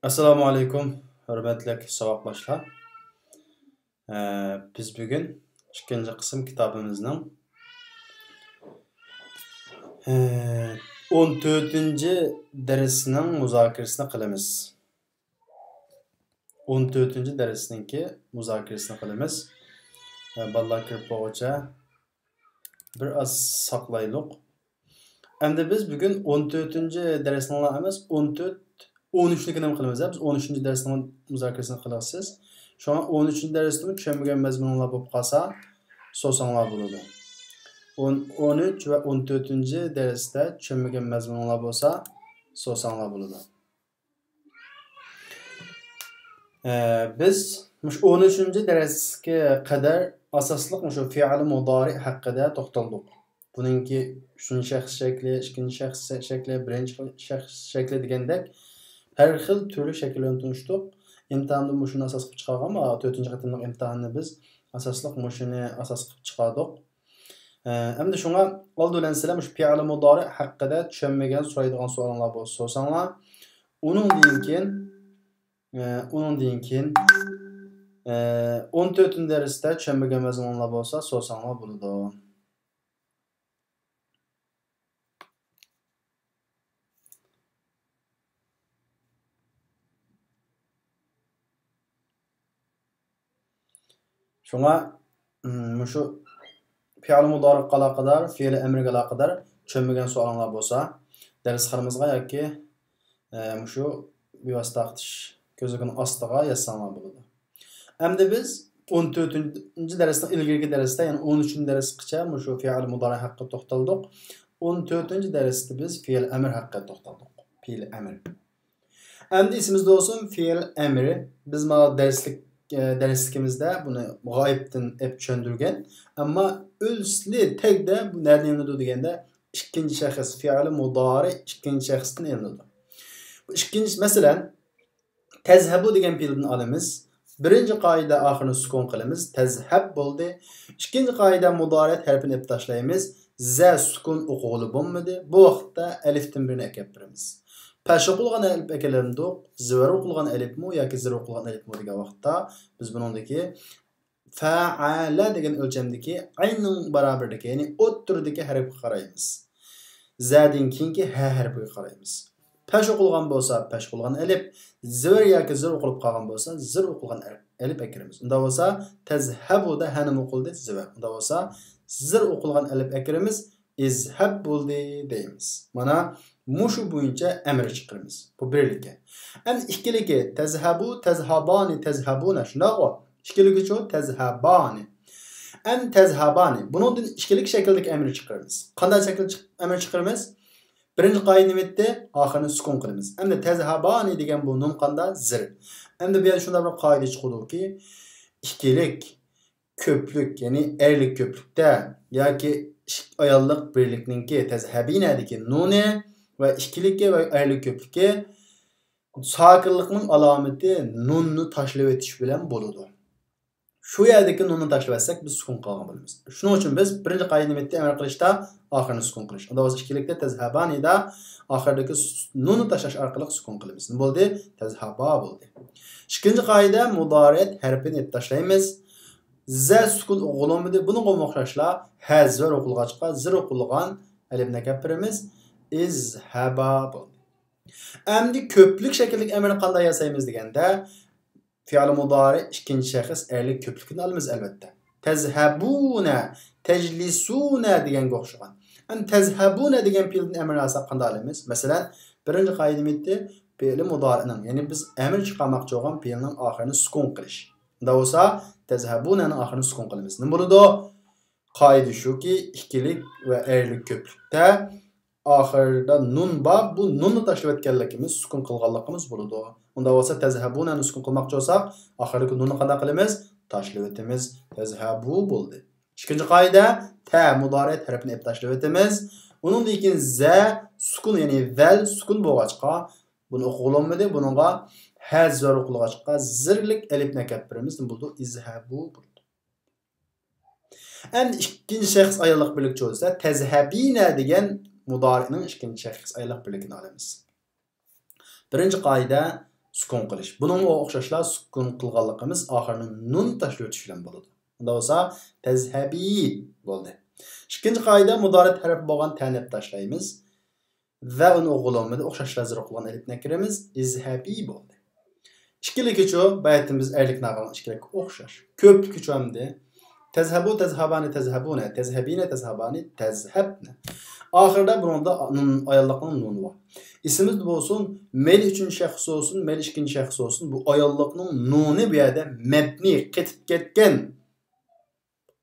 Assalomu alaykum, hurmatli saboqdoshlar. Biz bugun ikkinchi qism kitobimizning 14-darsining muzokarasini qilamiz. 14-darsninki muzokarasini qilamiz. Bolalar kirib bo'lguncha bir oz saqlaylik. Endi biz bugun 14-darsning emas, 13'nikini qilamiz. Biz 13-darsning muzokarasini qilasiz. Şu an 13-darsda tushunmagan mazmunlar bo'lib qolsa, so'rasanglar bo'ladi. 13 va 14-darsda tushunmagan mazmunlar bo'lsa, so'rasanglar bo'ladi. Biz 13-darsga qadar asosliq shu fe'l mudori haqida to'xtaldik. Buningki 3-shaxs shakli, 2-shaxs shakli, 1-shaxs shakli degandek har xil turli shakllarni tunishdik. İmtihanda mushuni asos qilib chiqargan, 4-qatimlik imtihonni biz asosliq mushuni asos qilib chiqardik. Endi shunga oldi bilan sizlar shu fe'l mudori haqida tushunmagan so'raydigan savollar bo'lsa so'rasanglar, uningdan keyin 14-darsda tushunmagan mazmunlar bo'lsa so'rasanglar bo'ladi. Şuna şu fe'l mudoriga aloqador, fe'l amriga aloqador tushunmagan savollar bo'lsa, darsxonamizga yoki şu bevosita aqtish ko'zining ostiga yozsanglar bo'ladi. Endi biz 14-darsda ilgirgi darsda, ya'ni 13-darsgacha şu fe'l mudori haqida to'xtaldik. 14-darsda biz fe'l amr haqida to'xtaldik. Fe'l amr. Endi esimizda olsun fe'l amri biz mana derslikimizde bunu g'oyibdan tushundirgan, ammo o'zli tagda bu nereden yanıldı deganda ikkinchi shaxs fe'l mudori ikkinchi shaxsdan yanıldı. Bu ikkinchi masalan tezhabu degan fe'lni olamiz. Birinchi qoida oxirini sukun qilamiz, tezhab bo'ldi. Ikkinchi qoida mudoriyat harfini olib tashlaymiz. Za sukun o'qig'ili bo'lmadi. Bu vaqtda alifdan birini akab beramiz. Pash o'qilgan alif akalarni zivar o'qilgan alifmi yoki zir o'qilgan alifmi degan vaqtda biz buningdagi fa'ala degan o'lchamdagi aynan barobarligi, ya'ni o'tturdagi harfga qaraymiz. Zadan keyingi ha harfiga qaraymiz. Pash o'qilgan bo'lsa pash o'qilgan alif, zivar yoki zir o'qilib qolgan bo'lsa zir o'qilgan alif akiramiz. Unda bo'lsa tazhabuda hanim o'qildi zivar. Unda bo'lsa zir o'qilgan alif akiramiz, izhab bo'ldi deymiz. Mana mushu bo'yicha amr chiqaramiz. Bu birligi. Endi ikkiligi tazhabu, tazhabani, tazhabuna shunaqo. Ikkiligi shu tazhabani. Endi tazhabani. Buningdan ikkilik shakldagi amr chiqaramiz. Qanday shaklda amr chiqaramiz? Birinchi qoida nima edi? Oxirini sukun qilamiz. Endi tazhabani degan bu nun qanday? Zir. Endi bu yerda shunday bir qoida chiqadiki, ikkilik ko'plik, ya'ni erlik ko'plikda yoki ayollik birlikninki tazhabinadagi nuni ve ikkilikka ve erlik ko'plikka sokinlikning alomati nunni tashlab o'tish bilan bo'ladi. Shu yerdagi nunni tashlab etsak biz sukun qilgan bo'lamiz. Shuning uchun biz birinchi qoida nima edi? Amr qilishda oxirini sukun qilish. Unda o'z ikkilikda tazhabanida oxirdagi nunni tashlash orqali sukun qilamiz. Nima bo'ldi? Tazhaba bo'ldi. Ikkinchi qoida mudoriyat harfini olib tashlaymiz. Za sukun o'qilmadi. Buni o'xshashla ha zir o'qilg'achqa zir o'qilgan alifni kapiramiz. İzhaba bo'ldi. Endi ko'plik shakllik amrni qanday yasaymiz deganda fe'l mudori ikkinchi shaxs erlik ko'plikni olamiz albatta. Tazhabuna, tajlisuna deganga o'xshagan. Endi tazhabuna degan fe'lni amrni olsak qanday olamiz? Masalan, birinchi qoida nima edi? Fe'l mudorining, ya'ni biz amr chiqarmoqchi bo'lgan fe'lning oxirini sukun qilish. Unda bo'lsa tazhabunaning oxirini sukun qilamiz. Nima bo'ladi? Qoida shuki, ikkilik va erlik ko'plikda oxirida nun bor, bu nunni tashlab etganligimiz, sukun qilganligimiz bo'ladi. Unda bo'lsa tazhabunani sukun qilmoqchi bo'lsak, oxirgi nunni qanday qilamiz? Tashlab etamiz. Tazhabu bo'ldi. Ikkinchi qoida ta mudoriyat harfini olib tashlab etamiz. Uningdan keyin za sukun, ya'ni val sukun bo'lg'achqa buni o'qilolmadi. Buningga ha zir o'qilg'achqa zirlik alifni kapiramiz. Nima bo'ldi? Izhabu bo'ldi. Endi ikkinchi shaxs ayollik birlikchi bo'lsa, tazhabina degan mudorining ikkinchi shaxs ayollik birligini olamiz. Birinchi qoida sukun qilish. Buningga o'xshashlar sukun qilganligimiz oxirini nun tashlab o'tish bilan bo'ladi. Unda bo'lsa tazhabi bo'ldi. Ikkinchi qoida mudori taraf bo'lgan ta'ni tashlaymiz va uni o'g'ilomida o'xshashlar zir qilgan alif nakiramiz izhabi bo'ldi. İkili kecho baytimiz erlik naqlın ikkilikka o'xshash. Ko'plik kecho hamda tazhabu tazhabani tazhabuna tazhabina tazhabani tazhabna. Oxirida bunda ayollikning nuni bor. İsimiz bo'lsin, mel uchinchi shaxs olsun, mel ikkinchi shaxs olsun, bu ayollikning nuni bu yerda mabni ketib ketgan.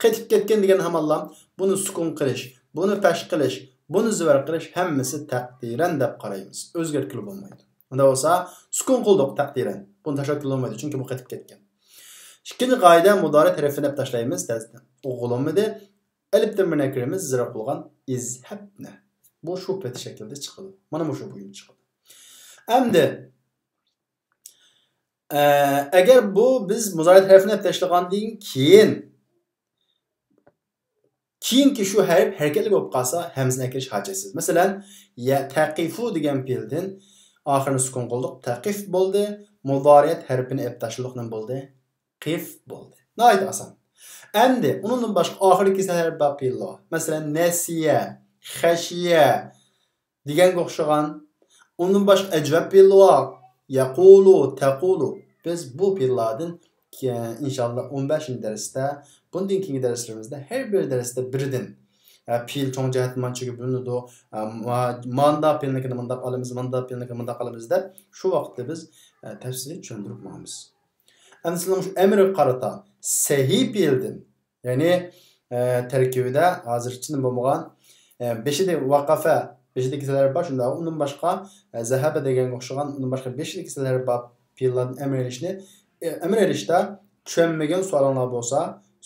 Ketib ketgan degan hamallam buni sukun qilish, buni fash qilish, buni zivar qilish hammasi taqdiran deb qaraymiz. O'zgartirib bo'lmaydi. Unda bo'lsa sukun qildik taqdiran. Bunu tashlab olmaydi çünkü bu ketib ketgan. İkinci qoida mudori tarafini deb tashlaymiz. O'g'ilomida alifdan bir nakiramiz zira qilgan izhabna. Bu shu pet shaklda chiqadi. Mana bu shu bo'yin chiqadi. Endi agar bu biz mudori tarafini deb tashlagandan keyinki shu harf harakatli bo'lib qolsa hamzani akirish hojatsiz. Masalan, ya taqifu degan fe'ldan oxirini sukun qildik, taqif bo'ldi. Mudoriyat harfini ep tashladik nima bo'ldi? Qif bo'ldi. Nihoyat oson. Endi undan boshqa oxirgi kislar bor fe'llar. Masalan, nasiya, khashiya deganga o'xshagan undan boshqa ajvab fe'llar, yaqulu, taqulu. Biz bu fe'llardan inshaalloh 15-darsda, bundan keyingi darslarimizda har bir darsda biridan fe'l cho'ng jihat manchiga bo'linadi. Manda fe'lini manda qilamiz, manda fe'lini manda qilamiz deb shu vaqtda biz tafsili tushuntirib bo'lamiz. Endi sizlar shu amri qarata sahih fe'ldan, ya'ni tarkibida hozircha nima bo'lmagan 5da vaqafa, 5da kislar bor, shunda undan boshqa zahaba deganga o'xshagan, undan boshqa 5da kislar bor fe'llardan amr erishda tushunmagan savollar bo'lsa,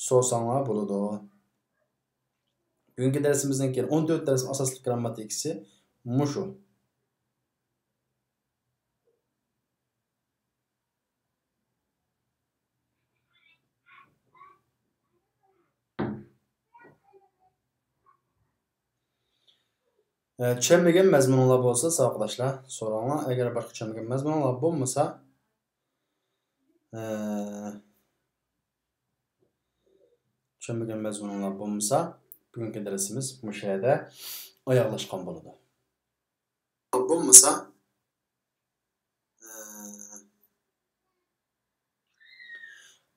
so'rasanglar bo'ladi. Bugungi darsimizdan keyin 14 dars asosli grammatikasi mushu. Tushunmagan mazmunlar bo'lsa, arkadaşlar so'ranglar. Agar boshqa tushunmagan mazmunlar bo'lmasa, bugungi darsimiz mushu yerda oyoqlashgan bo'ladi. Bo'lmasa,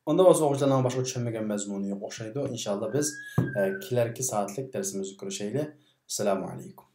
onda bo'lsa o'quvchilarning boshqa tushunmagan mazmuni yo'q o'xshaydi. Inshaalloh biz kelarki soatlik darsimizni ko'rishaylik. Assalomu alaykum.